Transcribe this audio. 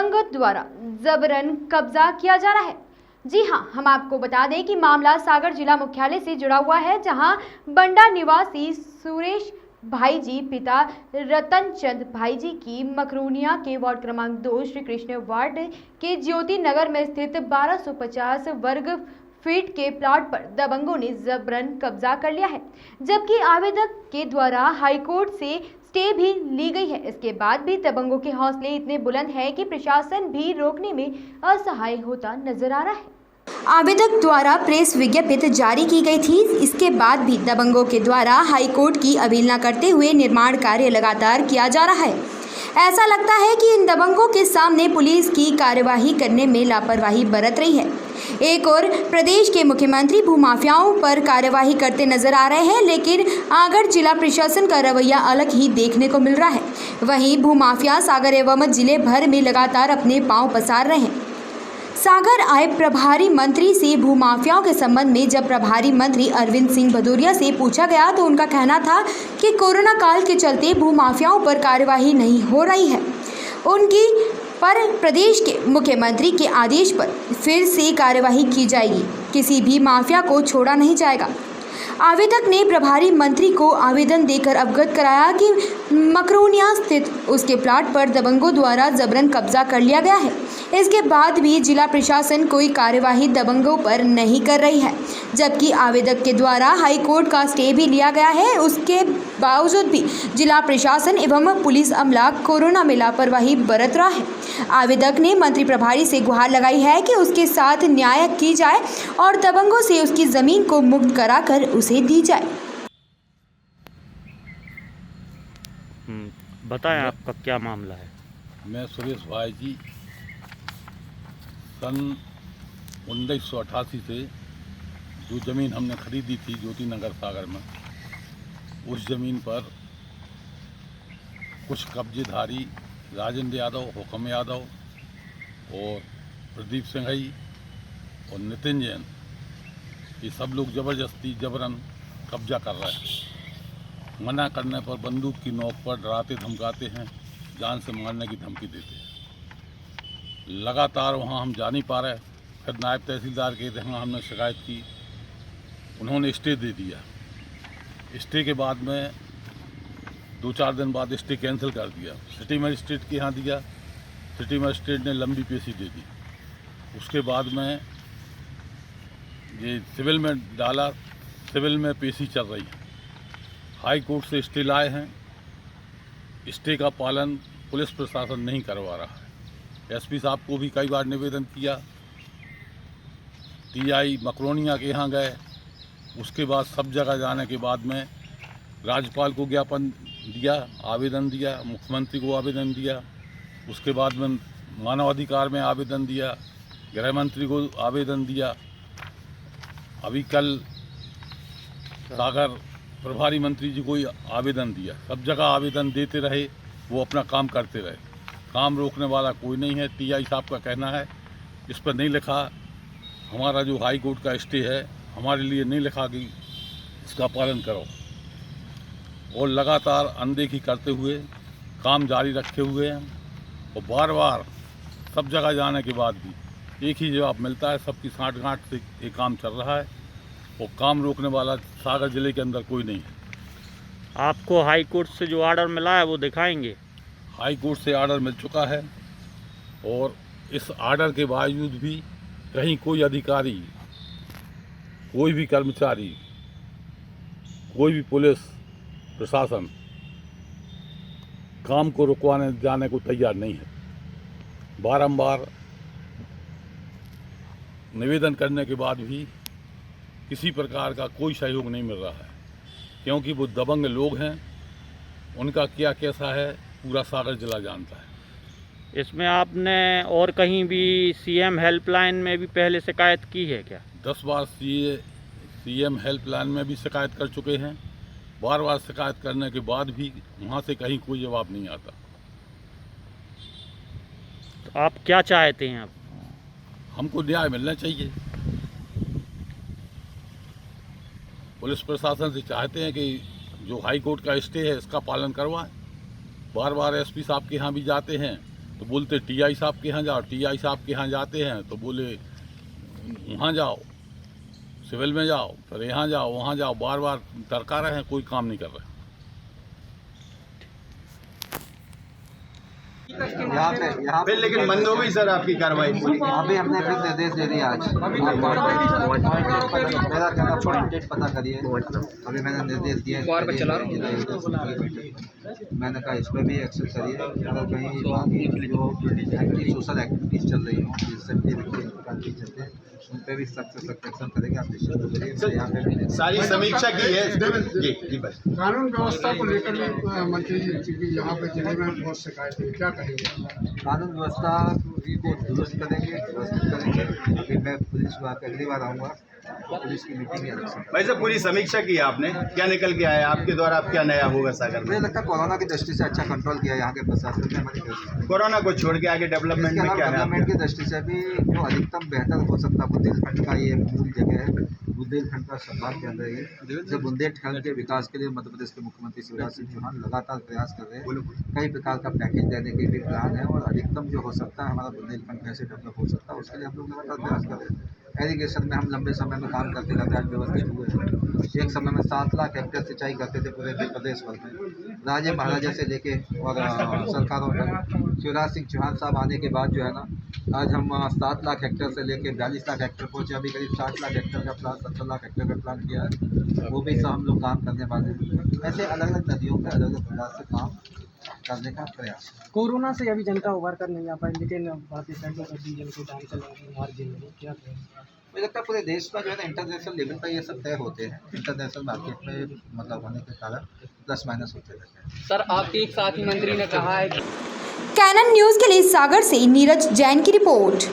दबंगों द्वारा जबरन कब्जा किया जा रहा है। जी हां, हम आपको बता दें कि मामला सागर जिला मुख्यालय से जुड़ा हुआ है, जहां बंडा निवासी सुरेश भाईजी पिता रतन चंद भाईजी की मकरोनिया के वार्ड क्रमांक 2 श्री कृष्ण वार्ड के ज्योति नगर में स्थित 1250 वर्ग फीट के प्लॉट पर दबंगों ने जबरन कब्जा कर लिया है, जबकि आवेदक के द्वारा हाईकोर्ट से स्टे भी ली गई है। इसके बाद भी दबंगों के हौसले इतने बुलंद हैं कि प्रशासन भी रोकने में असहाय होता नजर आ रहा है। आवेदक द्वारा प्रेस विज्ञप्ति जारी की गई थी। इसके बाद भी दबंगों के द्वारा हाईकोर्ट की अवहेलना करते हुए निर्माण कार्य लगातार किया जा रहा है। ऐसा लगता है कि इन दबंगों के सामने पुलिस की कार्यवाही करने में लापरवाही बरत रही है। एक और प्रदेश के मुख्यमंत्री भूमाफियाओं पर कार्यवाही करते नजर आ रहे हैं, लेकिन आगर जिला प्रशासन का रवैया अलग ही देखने को मिल रहा है। वहीं भूमाफिया सागर एवं जिले भर में लगातार अपने पांव पसार रहे हैं। सागर आए प्रभारी मंत्री से भूमाफियाओं के संबंध में जब प्रभारी मंत्री अरविंद सिंह भदौरिया से पूछा गया तो उनका कहना था कि कोरोना काल के चलते भूमाफियाओं पर कार्यवाही नहीं हो रही है। उनकी पर प्रदेश के मुख्यमंत्री के आदेश पर फिर से कार्यवाही की जाएगी, किसी भी माफिया को छोड़ा नहीं जाएगा। आवेदक ने प्रभारी मंत्री को आवेदन देकर अवगत कराया कि मकरोनिया स्थित उसके प्लाट पर दबंगों द्वारा जबरन कब्जा कर लिया गया है। इसके बाद भी जिला प्रशासन कोई कार्यवाही दबंगों पर नहीं कर रही है, जबकि आवेदक के द्वारा हाईकोर्ट का स्टे भी लिया गया है। उसके बावजूद भी जिला प्रशासन एवं पुलिस अमला कोरोना में लापरवाही बरत रहा है। आवेदक ने मंत्री प्रभारी से गुहार लगाई है कि उसके साथ न्याय की जाए और दबंगों से उसकी जमीन को मुक्त कराकर उसे दी जाए। बताएं आपका क्या मामला है। मैं सुरेश भाई जी सन 1988 से जो ज़मीन हमने खरीदी थी ज्योति नगर सागर में, उस ज़मीन पर कुछ कब्जेधारी राजेंद्र यादव, हुक्म यादव और प्रदीप सिंघई और नितिन जैन, ये सब लोग ज़बरदस्ती जबरन कब्जा कर रहे हैं। मना करने पर बंदूक की नोक पर डराते धमकाते हैं, जान से मारने की धमकी देते हैं। लगातार वहाँ हम जा नहीं पा रहे। फिर नायब तहसीलदार के यहाँ हमने शिकायत की, उन्होंने स्टे दे दिया। स्टे के बाद में 2-4 दिन बाद स्टे कैंसिल कर दिया। सिटी मजिस्ट्रेट के यहाँ दिया, सिटी मजिस्ट्रेट ने लंबी पेशी दे दी। उसके बाद में ये सिविल में डाला, सिविल में पेशी चल रही है। हाई कोर्ट से स्टे लाए हैं, स्टे का पालन पुलिस प्रशासन नहीं करवा रहा है। एसपी साहब को भी कई बार निवेदन किया, टीआई मकरोनिया के यहाँ गए, उसके बाद सब जगह जाने के बाद में राज्यपाल को ज्ञापन दिया, आवेदन दिया, मुख्यमंत्री को आवेदन दिया, उसके बाद में मानवाधिकार में आवेदन दिया, गृह मंत्री को आवेदन दिया। अभी कल सागर प्रभारी मंत्री जी को आवेदन दिया। सब जगह आवेदन देते रहे, वो अपना काम करते रहे। काम रोकने वाला कोई नहीं है। टीआई साहब का कहना है इस पर नहीं लिखा, हमारा जो हाई कोर्ट का स्टे है हमारे लिए नहीं लिखा कि इसका पालन करो, और लगातार अनदेखी करते हुए काम जारी रखे हुए हैं। और बार बार सब जगह जाने के बाद भी एक ही जवाब मिलता है, सबकी साँठ-गाँठ से ये काम चल रहा है और काम रोकने वाला सागर जिले के अंदर कोई नहीं है। आपको हाई कोर्ट से जो ऑर्डर मिला है वो दिखाएंगे। हाई कोर्ट से ऑर्डर मिल चुका है और इस ऑर्डर के बावजूद भी कहीं कोई अधिकारी, कोई भी कर्मचारी, कोई भी पुलिस प्रशासन काम को रुकवाने जाने को तैयार नहीं है। बारंबार निवेदन करने के बाद भी किसी प्रकार का कोई सहयोग नहीं मिल रहा है, क्योंकि वो दबंग लोग हैं। उनका क्या कैसा है पूरा सागर जिला जानता है। इसमें आपने और कहीं भी सीएम हेल्पलाइन में भी पहले शिकायत की है क्या? 10 बार सीएम हेल्पलाइन में भी शिकायत कर चुके हैं। बार बार शिकायत करने के बाद भी वहाँ से कहीं कोई जवाब नहीं आता। तो आप क्या चाहते हैं? अब हमको न्याय मिलना चाहिए। पुलिस प्रशासन से चाहते हैं कि जो हाई कोर्ट का स्टे है इसका पालन करवाएं। बार बार एसपी साहब के यहाँ भी जाते हैं, तो बोलते टीआई साहब के यहाँ जाओ। टीआई साहब के यहाँ जाते हैं तो बोले वहाँ जाओ, सिविल में जाओ, फिर यहाँ जाओ, वहाँ जाओ, बार बार टरका रहे हैं, कोई काम नहीं कर रहे। यहाँ पे लेकिन बंद हो गई सर आपकी कार्रवाई। अभी हमने फिर निर्देश दे दिया आज। मेरा कहना पॉइंटेड पता करिए। अभी मैंने निर्देश दिया, मैंने कहा इस पर भी एक्शन करिए। अगर कहीं बाकी जो एंटी सोशल एक्टिविटीज चल रही हों, चलते हैं, उन पर भी सख्त से सख्त एक्शन करेंगे। आप निश्चित हो करिए। यहाँ पे सारी समीक्षा की है जी बस। कानून व्यवस्था को लेकर भी मंत्री जी की यहाँ पे जिले में बहुत शिकायत है, क्या कहेंगे? कानून व्यवस्था को दुरुस्त करेंगे, व्यवस्थित करेंगे। अभी मैं पुलिस विभाग अगली बार आऊँगा, पुलिस की मीटिंग भी अलग से। भाई साहब पूरी समीक्षा की है आपने, क्या निकल के आया आपके द्वारा? अब क्या नया होगा सागर में? मुझे लगता है कोरोना की दृष्टि से अच्छा कंट्रोल किया यहाँ के प्रशासन ने हमारी दृष्टि से। कोरोना को छोड़ के आगे डेवलपमेंट में क्या है? डेवलपमेंट की दृष्टि से भी जो अधिकतम बेहतर हो सकता है, बुंदेलखंड का ये मूल जगह है, बुंदेलखंड का संवाद केंद्र है। जब बुंदेलखंड के विकास के लिए मध्य प्रदेश के मुख्यमंत्री शिवराज सिंह चौहान लगातार प्रयास कर रहे हैं। कई प्रकार का पैकेज देने के भी प्लान है और अधिकतम जो हो सकता है हमारा बुंदेलखंड कैसे डेवलप हो सकता है, उसके लिए हम लोग लगातार प्रयास कर रहे हैं। एरीगेशन में हम लंबे समय में काम करते करते आज व्यवस्थित हुए। एक समय में 7 लाख हेक्टेयर सिंचाई करते थे पूरे प्रदेश भर में, राजे महाराजा से लेके और सरकारों तक। शिवराज सिंह चौहान साहब आने के बाद जो है ना, आज हम 7 लाख हेक्टेयर से लेके 42 लाख हेक्टेयर पहुँचे। अभी करीब 60 लाख हेक्टेयर का प्लान, 70 लाख हेक्टेयर का प्लान किया है, वो भी सब हम लोग काम करने वाले हैं। ऐसे अलग अलग नदियों पर अलग अलग प्रकार से काम करने का प्रयास। कोरोना से अभी जनता उभर कर नहीं आ पाई, लेकिन भारतीय पेट्रोल और डीजल के दाम चल रहे हैं, क्या कहेंगे? मुझे लगता है पूरे देश में जो है ना इंटरनेशनल लेवल पर ये सब तय होते हैं। इंटरनेशनल मार्केट में मतलब होने के कारण प्लस माइनस होते रहते हैं। सर आपके एक साथी मंत्री ने कहा है कि कैनन न्यूज़ के लिए सागर से नीरज जैन की रिपोर्ट।